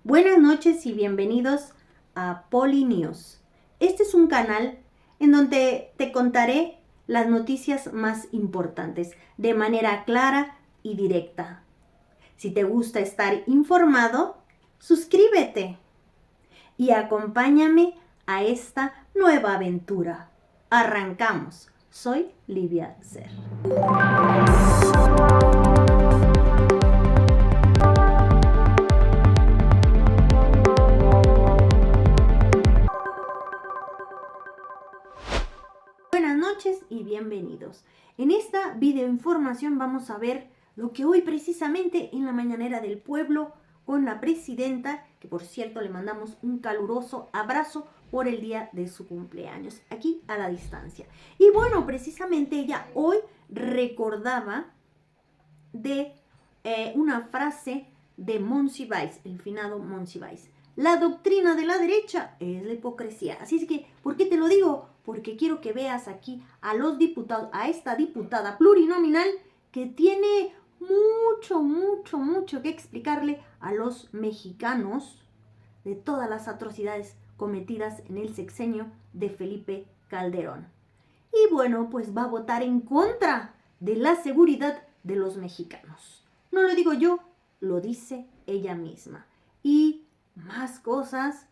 Buenas noches y bienvenidos a Poli News. Este es un canal en donde te contaré las noticias más importantes de manera clara y directa. Si te gusta estar informado, suscríbete y acompáñame a esta nueva aventura. Arrancamos. Soy Livia Ser. Buenas noches y bienvenidos. En esta videoinformación vamos a ver lo que hoy precisamente en la mañanera del pueblo con la presidenta, que por cierto le mandamos un caluroso abrazo por el día de su cumpleaños, aquí a la distancia. Y bueno, precisamente ella hoy recordaba de una frase de Monsiváis, el finado Monsiváis. La doctrina de la derecha es la hipocresía. Así es que, ¿por qué te lo digo? Porque quiero que veas aquí a los diputados, a esta diputada plurinominal que tiene mucho que explicarle a los mexicanos de todas las atrocidades cometidas en el sexenio de Felipe Calderón. Y bueno, pues va a votar en contra de la seguridad de los mexicanos. No lo digo yo, lo dice ella misma. Y más cosas,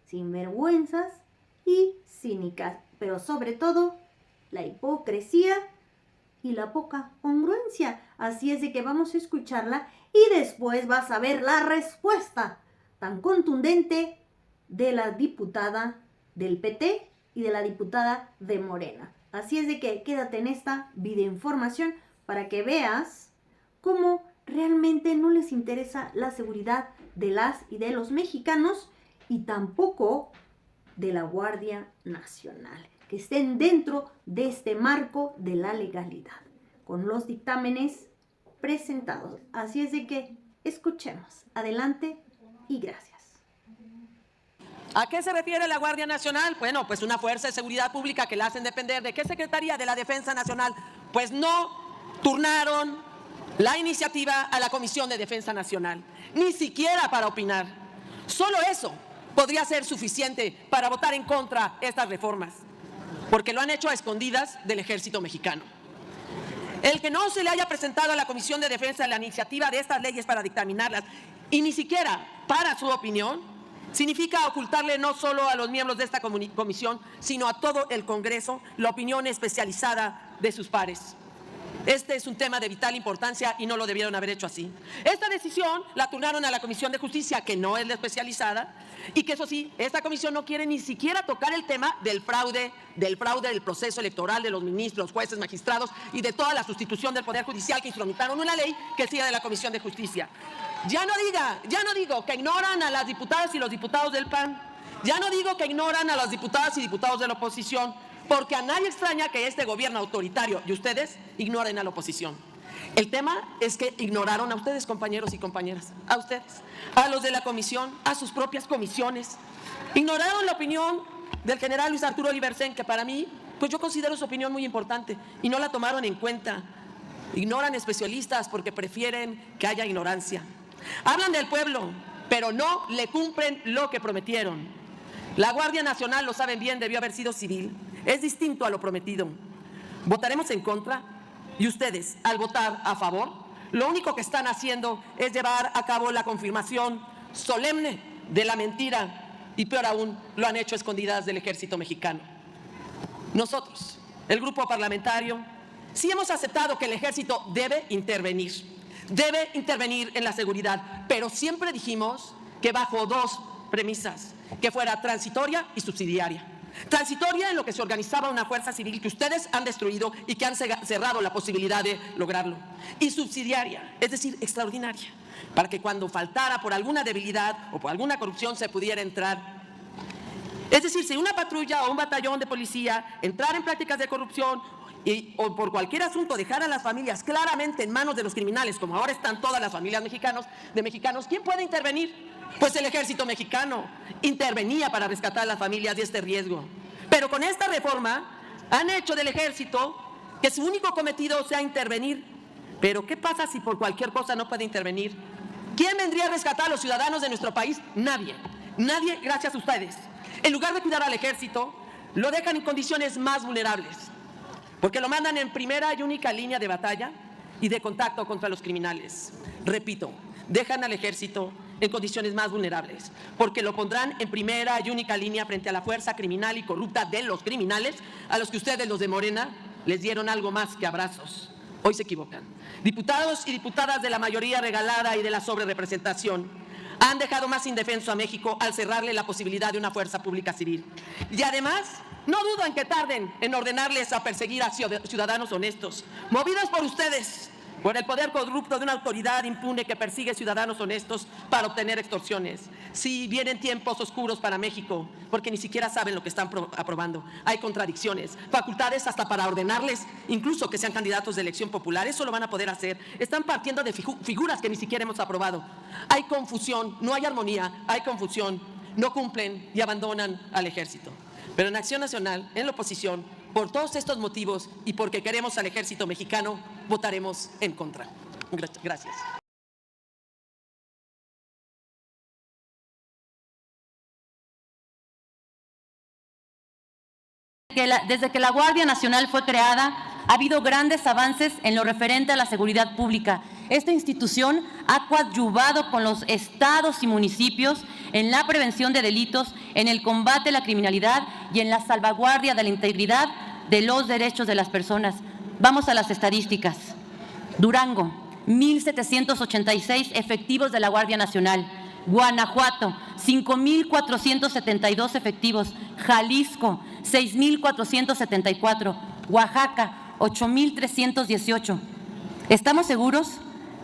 sinvergüenzas y cínicas, pero sobre todo la hipocresía y la poca congruencia. Así es de que vamos a escucharla y después vas a ver la respuesta tan contundente de la diputada del PT y de la diputada de Morena. Así es de que quédate en esta videoinformación para que veas cómo realmente no les interesa la seguridad de las y de los mexicanos y tampoco de la Guardia Nacional, que estén dentro de este marco de la legalidad, con los dictámenes presentados. Así es de que escuchemos. Adelante y gracias. ¿A qué se refiere la Guardia Nacional? Bueno, pues una fuerza de seguridad pública que la hacen depender. ¿De qué Secretaría? De la Defensa Nacional. Pues no turnaron la iniciativa a la Comisión de Defensa Nacional, ni siquiera para opinar. Solo eso podría ser suficiente para votar en contra de estas reformas, porque lo han hecho a escondidas del Ejército Mexicano. El que no se le haya presentado a la Comisión de Defensa la iniciativa de estas leyes para dictaminarlas, y ni siquiera para su opinión, significa ocultarle no solo a los miembros de esta comisión, sino a todo el Congreso, la opinión especializada de sus pares. Este es un tema de vital importancia y no lo debieron haber hecho así. Esta decisión la turnaron a la Comisión de Justicia, que no es la especializada, y que eso sí, esta comisión no quiere ni siquiera tocar el tema del fraude del proceso electoral de los ministros, jueces, magistrados y de toda la sustitución del Poder Judicial que instrumentaron una ley que siga de la Comisión de Justicia. Ya no digo que ignoran a las diputadas y los diputados del PAN, ya no digo que ignoran a las diputadas y diputados de la oposición, porque a nadie extraña que este gobierno autoritario y ustedes ignoren a la oposición. El tema es que ignoraron a ustedes, compañeros y compañeras, a ustedes, a los de la comisión, a sus propias comisiones. Ignoraron la opinión del general Luis Arturo Oliversén, que para mí, pues yo considero su opinión muy importante, y no la tomaron en cuenta. Ignoran especialistas porque prefieren que haya ignorancia. Hablan del pueblo, pero no le cumplen lo que prometieron. La Guardia Nacional, lo saben bien, debió haber sido civil. Es distinto a lo prometido. Votaremos en contra y ustedes, al votar a favor, lo único que están haciendo es llevar a cabo la confirmación solemne de la mentira y peor aún, lo han hecho escondidas del Ejército Mexicano. Nosotros, el grupo parlamentario, sí hemos aceptado que el Ejército debe intervenir en la seguridad, pero siempre dijimos que bajo dos premisas, que fuera transitoria y subsidiaria. Transitoria en lo que se organizaba una fuerza civil que ustedes han destruido y que han cerrado la posibilidad de lograrlo. Y subsidiaria, es decir, extraordinaria, para que cuando faltara por alguna debilidad o por alguna corrupción se pudiera entrar. Es decir, si una patrulla o un batallón de policía entrara en prácticas de corrupción o por cualquier asunto dejar a las familias claramente en manos de los criminales, como ahora están todas las familias mexicanos, ¿quién puede intervenir? Pues el Ejército Mexicano intervenía para rescatar a las familias de este riesgo. Pero con esta reforma han hecho del Ejército que su único cometido sea intervenir. Pero ¿qué pasa si por cualquier cosa no puede intervenir? ¿Quién vendría a rescatar a los ciudadanos de nuestro país? Nadie. Nadie, gracias a ustedes. En lugar de cuidar al ejército, lo dejan en condiciones más vulnerables, porque lo mandan en primera y única línea de batalla y de contacto contra los criminales. Repito, dejan al ejército en condiciones más vulnerables, porque lo pondrán en primera y única línea frente a la fuerza criminal y corrupta de los criminales, a los que ustedes, los de Morena, les dieron algo más que abrazos. Hoy se equivocan. Diputados y diputadas de la mayoría regalada y de la sobrerepresentación han dejado más indefenso a México al cerrarle la posibilidad de una fuerza pública civil. Y además, no dudo en que tarden en ordenarles a perseguir a ciudadanos honestos, movidos por ustedes, por el poder corrupto de una autoridad impune que persigue ciudadanos honestos para obtener extorsiones. Sí, vienen tiempos oscuros para México, porque ni siquiera saben lo que están aprobando. Hay contradicciones, facultades hasta para ordenarles, incluso que sean candidatos de elección popular. Eso lo van a poder hacer. Están partiendo de figuras que ni siquiera hemos aprobado. Hay confusión, no hay armonía, hay confusión. No cumplen y abandonan al ejército. Pero en Acción Nacional, en la oposición, por todos estos motivos y porque queremos al ejército mexicano, votaremos en contra. Gracias. Desde que la Guardia Nacional fue creada, ha habido grandes avances en lo referente a la seguridad pública. Esta institución ha coadyuvado con los estados y municipios en la prevención de delitos, en el combate a la criminalidad y en la salvaguardia de la integridad de los derechos de las personas. Vamos a las estadísticas. Durango, 1,786 efectivos de la Guardia Nacional. Guanajuato, 5,472 efectivos. Jalisco, 6,474. Oaxaca, 8,318. Estamos seguros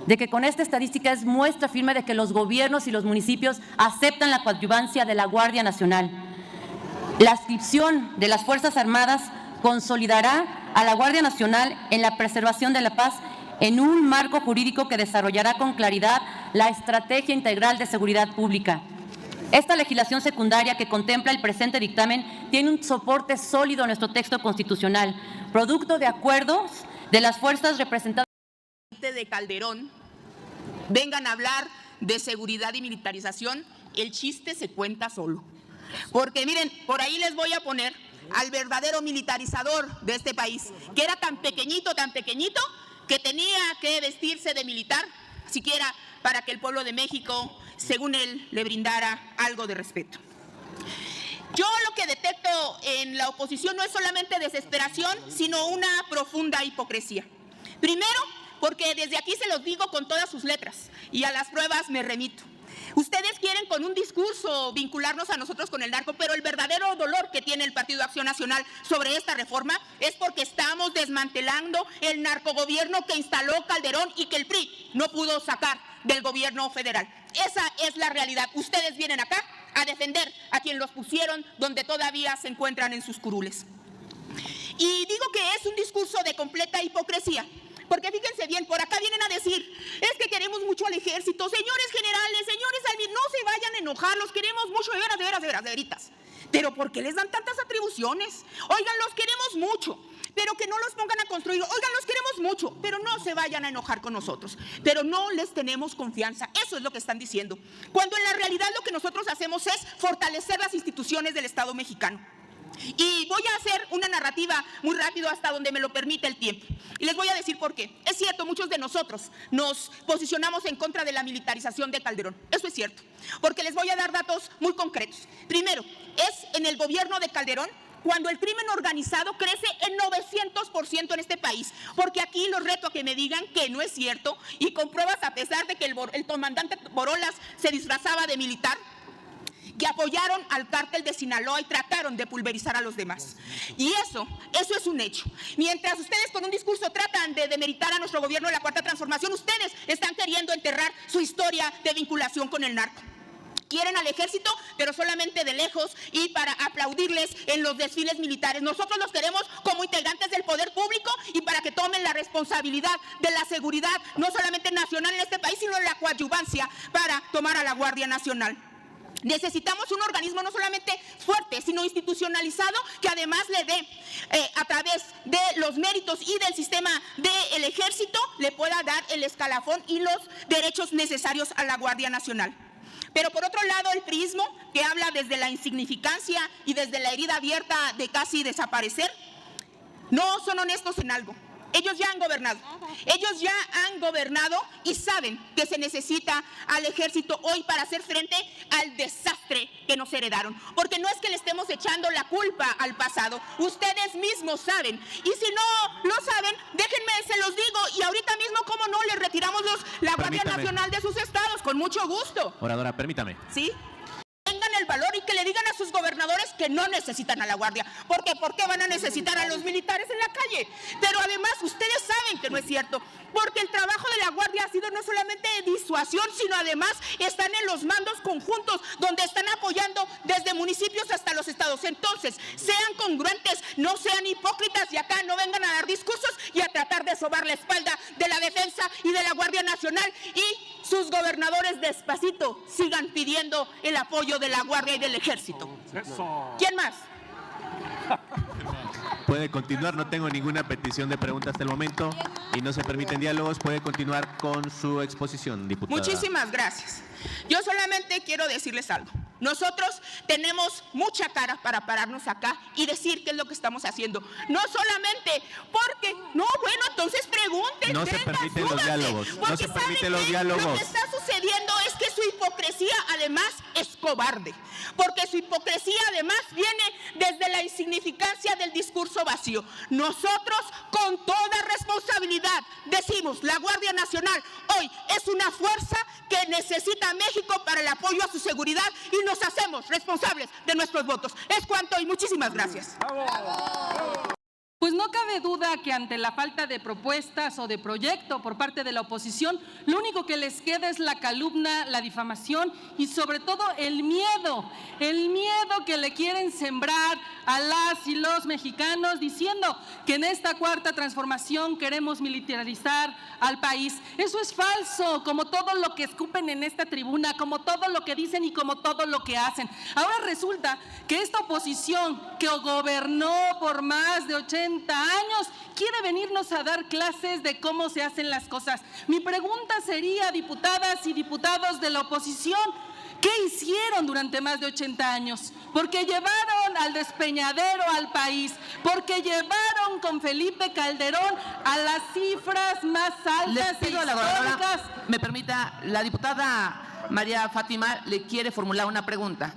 de que con esta estadística es muestra firme de que los gobiernos y los municipios aceptan la coadyuvancia de la Guardia Nacional. La adscripción de las Fuerzas Armadas consolidará a la Guardia Nacional en la preservación de la paz en un marco jurídico que desarrollará con claridad la estrategia integral de seguridad pública. Esta legislación secundaria que contempla el presente dictamen tiene un soporte sólido en nuestro texto constitucional, producto de acuerdos de las fuerzas representadas de Calderón vengan a hablar de seguridad y militarización. El chiste se cuenta solo. Porque miren, por ahí les voy a poner al verdadero militarizador de este país, que era tan pequeñito, que tenía que vestirse de militar, siquiera para que el pueblo de México, según él, le brindara algo de respeto. Yo lo que detecto en la oposición no es solamente desesperación, sino una profunda hipocresía. Primero, porque desde aquí se los digo con todas sus letras, y a las pruebas me remito. Ustedes quieren con un discurso vincularnos a nosotros con el narco, pero el verdadero dolor que tiene el Partido Acción Nacional sobre esta reforma es porque estamos desmantelando el narcogobierno que instaló Calderón y que el PRI no pudo sacar del gobierno federal. Esa es la realidad. Ustedes vienen acá a defender a quien los pusieron donde todavía se encuentran en sus curules. Y digo que es un discurso de completa hipocresía. Porque fíjense bien, por acá vienen a decir, es que queremos mucho al ejército, señores generales, señores almirales, no se vayan a enojar, los queremos mucho, de veritas. Pero ¿por qué les dan tantas atribuciones? Oigan, los queremos mucho, pero que no los pongan a construir. Oigan, los queremos mucho, pero no se vayan a enojar con nosotros. Pero no les tenemos confianza, eso es lo que están diciendo. Cuando en la realidad lo que nosotros hacemos es fortalecer las instituciones del Estado mexicano. Y voy a hacer una narrativa muy rápido hasta donde me lo permite el tiempo. Y les voy a decir por qué. Es cierto, muchos de nosotros nos posicionamos en contra de la militarización de Calderón. Eso es cierto, porque les voy a dar datos muy concretos. Primero, es en el gobierno de Calderón cuando el crimen organizado crece en 900% en este país. Porque aquí los reto a que me digan que no es cierto y con pruebas, a pesar de que el comandante Borolas se disfrazaba de militar, que apoyaron al cártel de Sinaloa y trataron de pulverizar a los demás. Y eso es un hecho. Mientras ustedes con un discurso tratan de demeritar a nuestro gobierno de la Cuarta Transformación, ustedes están queriendo enterrar su historia de vinculación con el narco. Quieren al ejército, pero solamente de lejos y para aplaudirles en los desfiles militares. Nosotros los queremos como integrantes del poder público y para que tomen la responsabilidad de la seguridad, no solamente nacional en este país, sino en la coadyuvancia para tomar a la Guardia Nacional. Necesitamos un organismo no solamente fuerte, sino institucionalizado, que además le dé, a través de los méritos y del sistema del Ejército, le pueda dar el escalafón y los derechos necesarios a la Guardia Nacional. Pero por otro lado, el priismo, que habla desde la insignificancia y desde la herida abierta de casi desaparecer, no son honestos en algo. Ellos ya han gobernado y saben que se necesita al ejército hoy para hacer frente al desastre que nos heredaron. Porque no es que le estemos echando la culpa al pasado, ustedes mismos saben. Y si no lo saben, déjenme, se los digo, y ahorita mismo, ¿cómo no les retiramos la Guardia Nacional de sus estados? Con mucho gusto. Oradora, permítame. ¿Sí? Tengan el valor y que le digan a sus gobernadores que no necesitan a la Guardia. Porque ¿por qué van a necesitar a los militares en la calle? Pero además ustedes saben que no es cierto, porque el trabajo de la Guardia ha sido no solamente de disuasión, sino además están en los mandos conjuntos, donde están apoyando desde municipios hasta los estados. Entonces, sean congruentes, no sean hipócritas, y acá no vengan a dar discursos y a tratar de sobar la espalda de la defensa y de la Guardia Nacional, y sus gobernadores despacito sigan pidiendo el apoyo de la Guardia y del Ejército. ¿Quién más? Puede continuar, no tengo ninguna petición de pregunta hasta el momento y no se permiten diálogos. Puede continuar con su exposición, diputada. Muchísimas gracias. Yo solamente quiero decirles algo. Nosotros tenemos mucha cara para pararnos acá y decir qué es lo que estamos haciendo. No solamente porque, no, bueno, entonces pregunten. No se permiten los diálogos. No se permiten los diálogos. Lo que está sucediendo es que su hipocresía además es cobarde. Porque su hipocresía además viene desde la insignificancia del discurso vacío. Nosotros con toda responsabilidad decimos, la Guardia Nacional hoy es una fuerza que necesita a México para el apoyo a su seguridad, y nos hacemos responsables de nuestros votos. Es cuanto y muchísimas gracias. Pues no cabe duda que ante la falta de propuestas o de proyecto por parte de la oposición, lo único que les queda es la calumnia, la difamación y sobre todo el miedo que le quieren sembrar a las y los mexicanos, diciendo que en esta cuarta transformación queremos militarizar al país. Eso es falso, como todo lo que escupen en esta tribuna, como todo lo que dicen y como todo lo que hacen. Ahora resulta que esta oposición que gobernó por más de 80 años quiere venirnos a dar clases de cómo se hacen las cosas. Mi pregunta sería, diputadas y diputados de la oposición, ¿qué hicieron durante más de 80 años? Porque llevaron al despeñadero al país, porque llevaron con Felipe Calderón a las cifras más altas e históricas. Me permita, la diputada María Fátima le quiere formular una pregunta.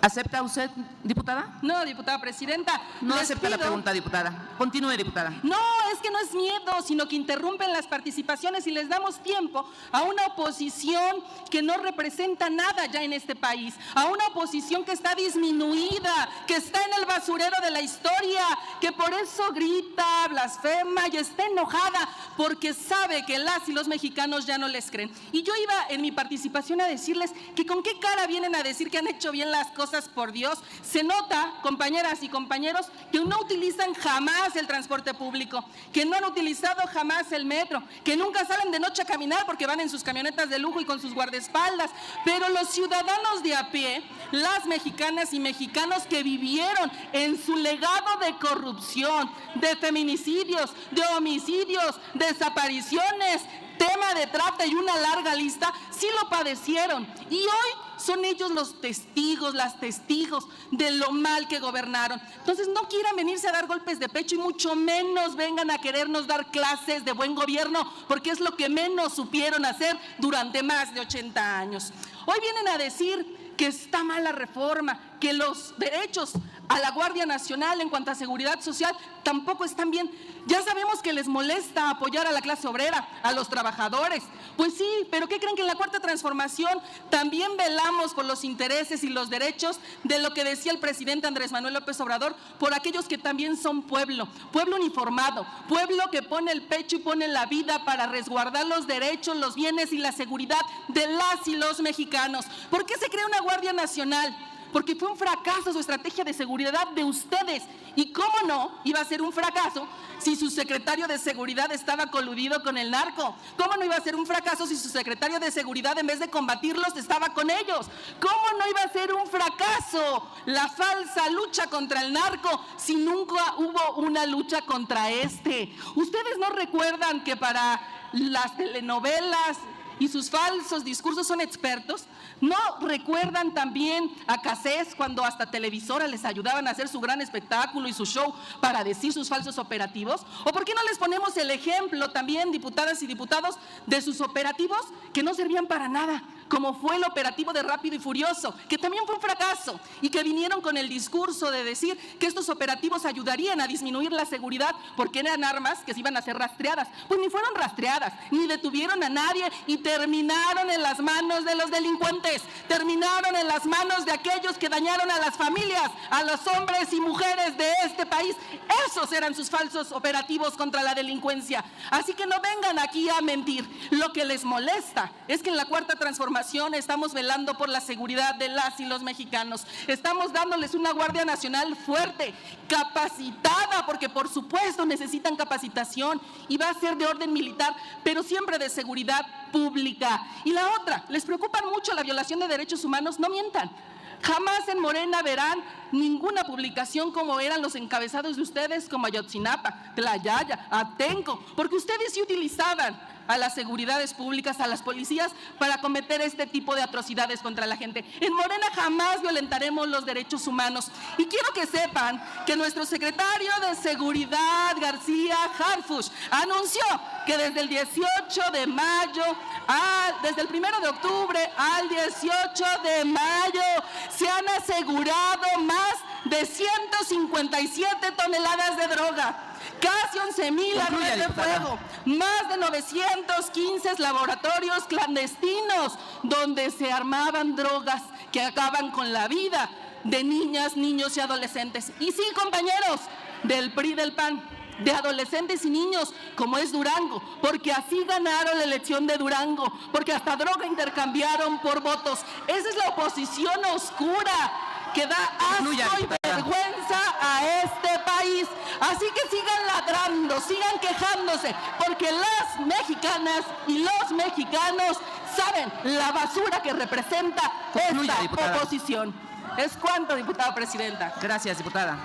¿Acepta usted, diputada? No, diputada presidenta. No acepta la pregunta, diputada. Continúe, diputada. No, es que no es miedo, sino que interrumpen las participaciones y les damos tiempo a una oposición que no representa nada ya en este país, a una oposición que está disminuida, que está en el basurero de la historia, que por eso grita, blasfema y está enojada porque sabe que las y los mexicanos ya no les creen. Y yo iba en mi participación a decirles que con qué cara vienen a decir que han hecho bien las cosas, por Dios. Se nota, compañeras y compañeros, que no utilizan jamás el transporte público, que no han utilizado jamás el metro, que nunca salen de noche a caminar porque van en sus camionetas de lujo y con sus guardaespaldas. Pero los ciudadanos de a pie, las mexicanas y mexicanos que vivieron en su legado de corrupción, de feminicidios, de homicidios, desapariciones, tema de trata y una larga lista, sí lo padecieron. Y hoy son ellos los testigos, las testigos de lo mal que gobernaron. Entonces no quieran venirse a dar golpes de pecho y mucho menos vengan a querernos dar clases de buen gobierno, porque es lo que menos supieron hacer durante más de 80 años. Hoy vienen a decir que está mal la reforma, que los derechos a la Guardia Nacional en cuanto a seguridad social tampoco están bien. Ya sabemos que les molesta apoyar a la clase obrera, a los trabajadores. Pues sí, pero ¿qué creen? Que en la cuarta transformación también velamos por los intereses y los derechos de lo que decía el presidente Andrés Manuel López Obrador, por aquellos que también son pueblo uniformado, pueblo que pone el pecho y pone la vida para resguardar los derechos, los bienes y la seguridad de las y los mexicanos. ¿Por qué se crea una Guardia Nacional? porque fue un fracaso su estrategia de seguridad de ustedes. Y cómo no iba a ser un fracaso si su secretario de seguridad estaba coludido con el narco. ¿Cómo no iba a ser un fracaso si su secretario de seguridad, en vez de combatirlos, estaba con ellos? ¿Cómo no iba a ser un fracaso la falsa lucha contra el narco si nunca hubo una lucha contra este? ¿Ustedes no recuerdan que para las telenovelas y sus falsos discursos son expertos? ¿No recuerdan también a Cassés cuando hasta Televisora les ayudaban a hacer su gran espectáculo y su show para decir sus falsos operativos? ¿O por qué no les ponemos el ejemplo también, diputadas y diputados, de sus operativos que no servían para nada? Como fue el operativo de Rápido y Furioso, que también fue un fracaso, y que vinieron con el discurso de decir que estos operativos ayudarían a disminuir la seguridad porque eran armas que se iban a ser rastreadas. Pues ni fueron rastreadas, ni detuvieron a nadie, y terminaron en las manos de los delincuentes, terminaron en las manos de aquellos que dañaron a las familias, a los hombres y mujeres de este país. Esos eran sus falsos operativos contra la delincuencia. Así que no vengan aquí a mentir. Lo que les molesta es que en la Cuarta Transformación estamos velando por la seguridad de las y los mexicanos. Estamos dándoles una Guardia Nacional fuerte, capacitada, porque por supuesto necesitan capacitación, y va a ser de orden militar, pero siempre de seguridad pública. Y la otra, ¿les preocupa mucho la violación de derechos humanos? No mientan. Jamás en Morena verán ninguna publicación como eran los encabezados de ustedes, como Ayotzinapa, Tlayaya, Atenco, porque ustedes sí utilizaban a las seguridades públicas, a las policías, para cometer este tipo de atrocidades contra la gente. En Morena jamás violentaremos los derechos humanos. Y quiero que sepan que nuestro secretario de Seguridad, García Harfuch, anunció que desde el 18 de mayo, desde el 1 de octubre al 18 de mayo, se han asegurado más de 157 toneladas de droga, casi 11,000 armas de fuego, más de 915 laboratorios clandestinos donde se armaban drogas que acaban con la vida de niñas, niños y adolescentes. Y sí, compañeros del PRI, del PAN, de adolescentes y niños, como es Durango, porque así ganaron la elección de Durango, porque hasta droga intercambiaron por votos. Esa es la oposición oscura que da asco y vergüenza a este país. Así que sigan ladrando, sigan quejándose, porque las mexicanas y los mexicanos saben la basura que representa esta oposición. Es cuanto, diputada presidenta. Gracias, diputada.